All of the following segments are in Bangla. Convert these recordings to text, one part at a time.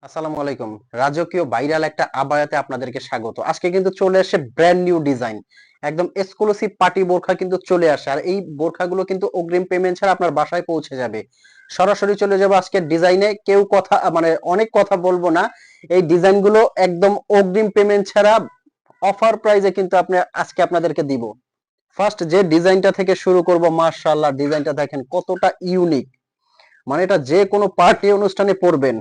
আসসালামু আলাইকুম। রাজকীয় ভাইরাল একটা আবায়াতে আপনাদেরকে স্বাগত। আজকে কিন্তু চলে আসে ব্র্যান্ড নিউ ডিজাইন। একদম এক্সক্লুসিভ পার্টি বোরখা কিন্তু চলে আসে। আর এই বোরখাগুলো কিন্তু অগ্রিম পেমেন্ট ছাড়া আপনার বাসায় পৌঁছে যাবে। সরাসরি চলে যাব আজকের ডিজাইনে। কেউ কথা মানে অনেক কথা বলবো না। এই ডিজাইনগুলো একদম অগ্রিম পেমেন্ট ছাড়া অফার প্রাইজে কিন্তু আজকে আপনাদেরকে দিব। ফার্স্ট যে ডিজাইনটা থেকে শুরু করব, মাশাআল্লাহ ডিজাইনটা দেখেন কতটা ইউনিক। মানে এটা যে কোনো পার্টি অনুষ্ঠানে পরবেন,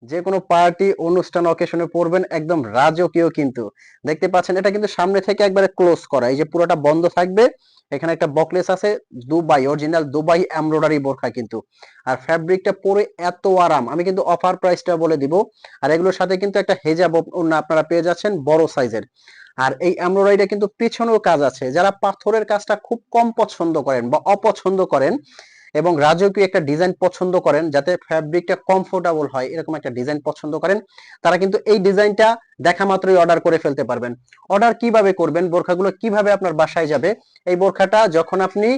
যে কোনো পার্টি অনুষ্ঠান অকেশনে পরবেন, একদম রাজকীয় কিন্তু। দেখতে পাচ্ছেন এটা কিন্তু সামনে থেকে একবারে ক্লোজ করা, এই যে পুরোটা বন্ধ থাকবে। এখানে একটা বকলেস আছে, দুবাই অরিজিনাল দুবাই এমব্রয়ডারি বোরখা কিন্তু। আর ফ্যাব্রিকটা পরে এত আরাম, আমি কিন্তু অফার প্রাইসটা বলে দিব। আর এগুলোর সাথে কিন্তু একটা হেজাব ওড়না আপনারা পেয়ে যাচ্ছেন বড় সাইজের। আর এই এমব্রয়ডারিটা কিন্তু পিছনেও কাজ আছে। যারা পাথরের কাজটা খুব কম পছন্দ করেন বা অপছন্দ করেন এবং রাজকীয় একটা ডিজাইন পছন্দ করেন, যাতে ফ্যাব্রিকটা কমফোর্টেবল হয়, এরকম একটা ডিজাইন পছন্দ করেন, তারা কিন্তু এই ডিজাইনটা দেখা মাত্রই অর্ডার করে ফেলতে পারবেন। অর্ডার কিভাবে করবেন, বোরখাগুলো কিভাবে আপনার বাসায় যাবে, এই বোরখাটা যখন আপনি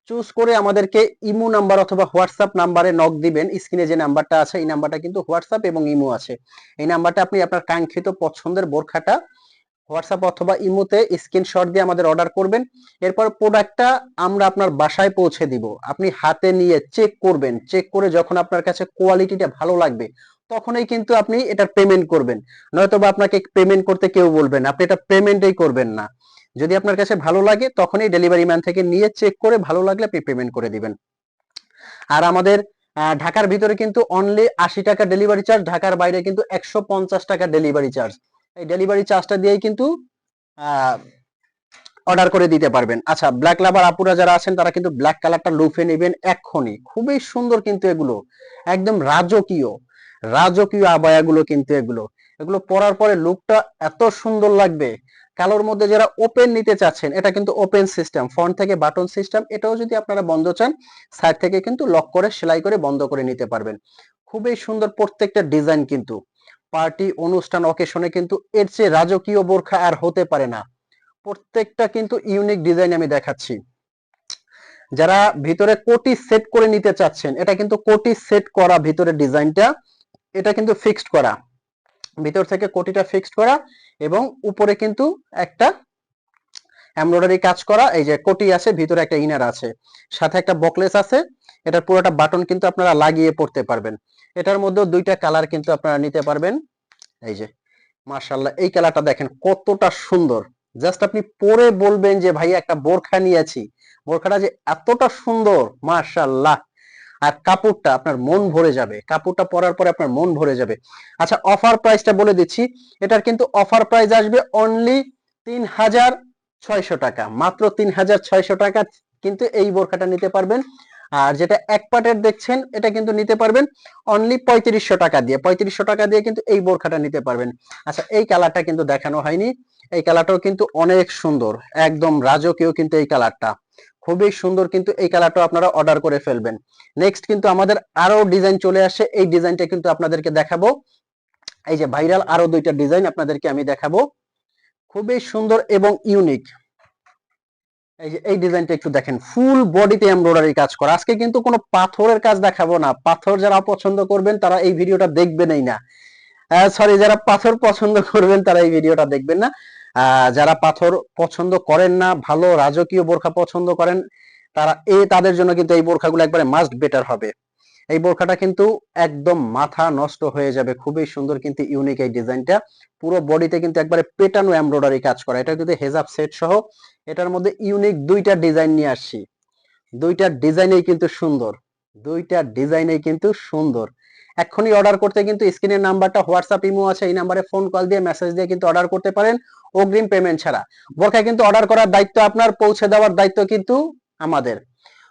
চুজ করে আমাদেরকে ইমো নাম্বার অথবা হোয়াটসঅ্যাপ নাম্বারে নক দিবেন, স্ক্রিনে যে নাম্বারটা আছে এই নাম্বারটা কিন্তু হোয়াটসঅ্যাপ এবং ইমো আছে। এই নাম্বারটা আপনি আপনার কাঙ্ক্ষিত পছন্দের বোরখাটা হোয়াটসঅ্যাপ অথবা ইমোতে স্ক্রিনশট দিয়ে আমাদের অর্ডার করবেন। এরপর প্রোডাক্টটা আমরা আপনার বাসায় পৌঁছে দিব। আপনি হাতে নিয়ে চেক করবেন, চেক করে যখন আপনার কাছে কোয়ালিটিটা ভালো লাগবে তখনই কিন্তু আপনি এটা পেমেন্ট করবেন। নয়তো বা আপনাকে পেমেন্ট করতে কেউ বলবেন আপনি এটা পেমেন্টই করবেন না। যদি আপনার কাছে ভালো লাগে তখনই ডেলিভারি ম্যান থেকে নিয়ে চেক করে ভালো লাগলে আপনি পেমেন্ট করে দিবেন। আর আমাদের ঢাকার ভিতরে কিন্তু অনলি ৮০ টাকা ডেলিভারি চার্জ, ঢাকার বাইরে কিন্তু ১৫০ টাকা ডেলিভারি চার্জ। এই ডেলিভারি চার্জটা দিয়েই কিন্তু অর্ডার করে দিতে পারবেন। আচ্ছা, ব্ল্যাক লাভার আপুরা যারা আছেন তারা কিন্তু ব্ল্যাক কালারটা লুফে নেবেন এক্ষুনি। খুবই সুন্দর কিন্তু এগুলো, একদম রাজকীয় রাজকীয় আবায়াগুলো কিন্তু এগুলো। এগুলো পরার পরে লুকটা এত সুন্দর লাগবে। কালোর মধ্যে যারা ওপেন নিতে চাচ্ছেন, এটা কিন্তু ওপেন সিস্টেম, ফ্রন্ট থেকে বাটন সিস্টেম। এটাও যদি আপনারা বন্ধ চান, সাইড থেকে কিন্তু লক করে সেলাই করে বন্ধ করে নিতে পারবেন। খুবই সুন্দর প্রত্যেকটা ডিজাইন কিন্তু। পার্টি অনুষ্ঠান অকেশনে কিন্তু এর চেয়ে রাজকীয় বোরখা আর হতে পারে না। প্রত্যেকটা কিন্তু ইউনিক ডিজাইন আমি দেখাচ্ছি। যারা ভিতরে কোটি সেট করে নিতে চাচ্ছেন, এটা কিন্তু কোটি সেট করা ভিতরে ডিজাইনটা, এটা কিন্তু ফিক্সড করা, ভিতর থেকে কোটিটা ফিক্সড করা এবং উপরে কিন্তু একটা এমব্রয়ডারি কাজ করা। এই যে কোটি আছে, ভিতরে একটা ইনার আছে, সাথে একটা বকলেস আছে। এটার পুরোটা বাটন কিন্তু আপনারা লাগিয়ে পড়তে পারবেন। এটার মধ্যেও দুইটা কালার কিন্তু আপনারা নিতে পারবেন। এই যে মাশাআল্লাহ, এই কালারটা দেখেন কতটা সুন্দর। জাস্ট আপনি পরে বলবেন যে ভাই একটা বোরখা নিয়েছি, বোরখাটা যে এতটা সুন্দর, মাশাআল্লাহ। আর কাপড়টা আপনার মন ভরে যাবে, কাপড়টা পরার পরে আপনার মন ভরে যাবে। আচ্ছা, অফার প্রাইসটা বলে দিচ্ছি। এটার কিন্তু অফার প্রাইস আসবে অনলি ৩৬০০ টাকা, মাত্র ৩৬০০ টাকা কিন্তু এই বোরখাটা নিতে পারবেন। আর যেটা এক পাটের দেখছেন এটা কিন্তু নিতে পারবেন অনলি ৩৫০০ টাকা দিয়ে। ৩৫০০ টাকা দিয়ে কিন্তু এই বোরখাটা নিতে পারবেন। আচ্ছা, এই কালারটা কিন্তু দেখানো হয়নি। এই কালারটাও কিন্তু অনেক সুন্দর, একদম রাজকীয় কিন্তু এই কালারটা, খুবই সুন্দর কিন্তু এই কালারটাও আপনারা অর্ডার করে ফেলবেন। নেক্সট কিন্তু আমাদের আরো ডিজাইন চলে আসে, এই ডিজাইনটা কিন্তু আপনাদেরকে দেখাবো। এই যে ভাইরাল আরো দুইটা ডিজাইন আপনাদেরকে আমি দেখাবো, খুবই সুন্দর এবং ইউনিক। এই যে এই ডিজাইনটা একটু দেখেন, ফুল বডিতে এমব্রয়ডারি কাজ করা। আজকে কিন্তু কোনো পাথরের কাজ দেখাবো না, পাথর যারা পছন্দ করবেন তারা এই ভিডিওটা দেখবেনই না। সরি, যারা পাথর পছন্দ করবেন তারা এই ভিডিওটা দেখবেন না। যারা পাথর পছন্দ করেন না, ভালো রাজকীয় বোরখা পছন্দ করেন, তাদের জন্য কিন্তু এই বোরখাগুলো একবারে মাস্ট বেটার হবে। এই বোরখাটা কিন্তু একদম মাথা নষ্ট হয়ে যাবে, খুবই সুন্দর কিন্তু ইউনিক এই ডিজাইনটা। পুরো বডিতে কিন্তু একবারে পেটানো এমব্রয়ডারি কাজ করা, এটা কিন্তু হেজাব সেট সহ। এটার মধ্যে ইউনিক দুইটা ডিজাইন নিয়ে আসছি, দুইটা ডিজাইনেই কিন্তু সুন্দর, দুইটা ডিজাইনেই কিন্তু সুন্দর। এক্ষুনি অর্ডার করতে কিন্তু স্ক্রিনের নাম্বারটা হোয়াটসঅ্যাপ ইমো আছে, এই নাম্বারে ফোন কল দিয়ে মেসেজ দিয়ে কিন্তু অর্ডার করতে পারেন অগ্রিম পেমেন্ট ছাড়া। বোরখা কিন্তু অর্ডার করার দায়িত্ব আপনার, পৌঁছে দেওয়ার দায়িত্ব কিন্তু আমাদের।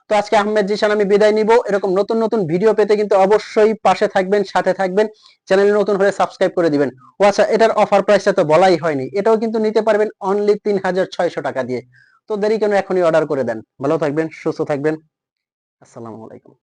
তো আজকে আহমেদ জিশান আমি বিদায় নিব। এরকম নতুন নতুন ভিডিও পেতে কিন্তু অবশ্যই পাশে থাকবেন, সাথে থাকবেন। চ্যানেলে নতুন হলে সাবস্ক্রাইব করে দিবেন। ও আচ্ছা, এটার অফার প্রাইসটা তো বলাই হয়নি, এটাও কিন্তু নিতে পারবেন অনলি ৩৬০০ টাকা দিয়ে। তো দেরি কেন, এখনই অর্ডার করে দেন। ভালো থাকবেন, সুস্থ থাকবেন। আসসালামু আলাইকুম।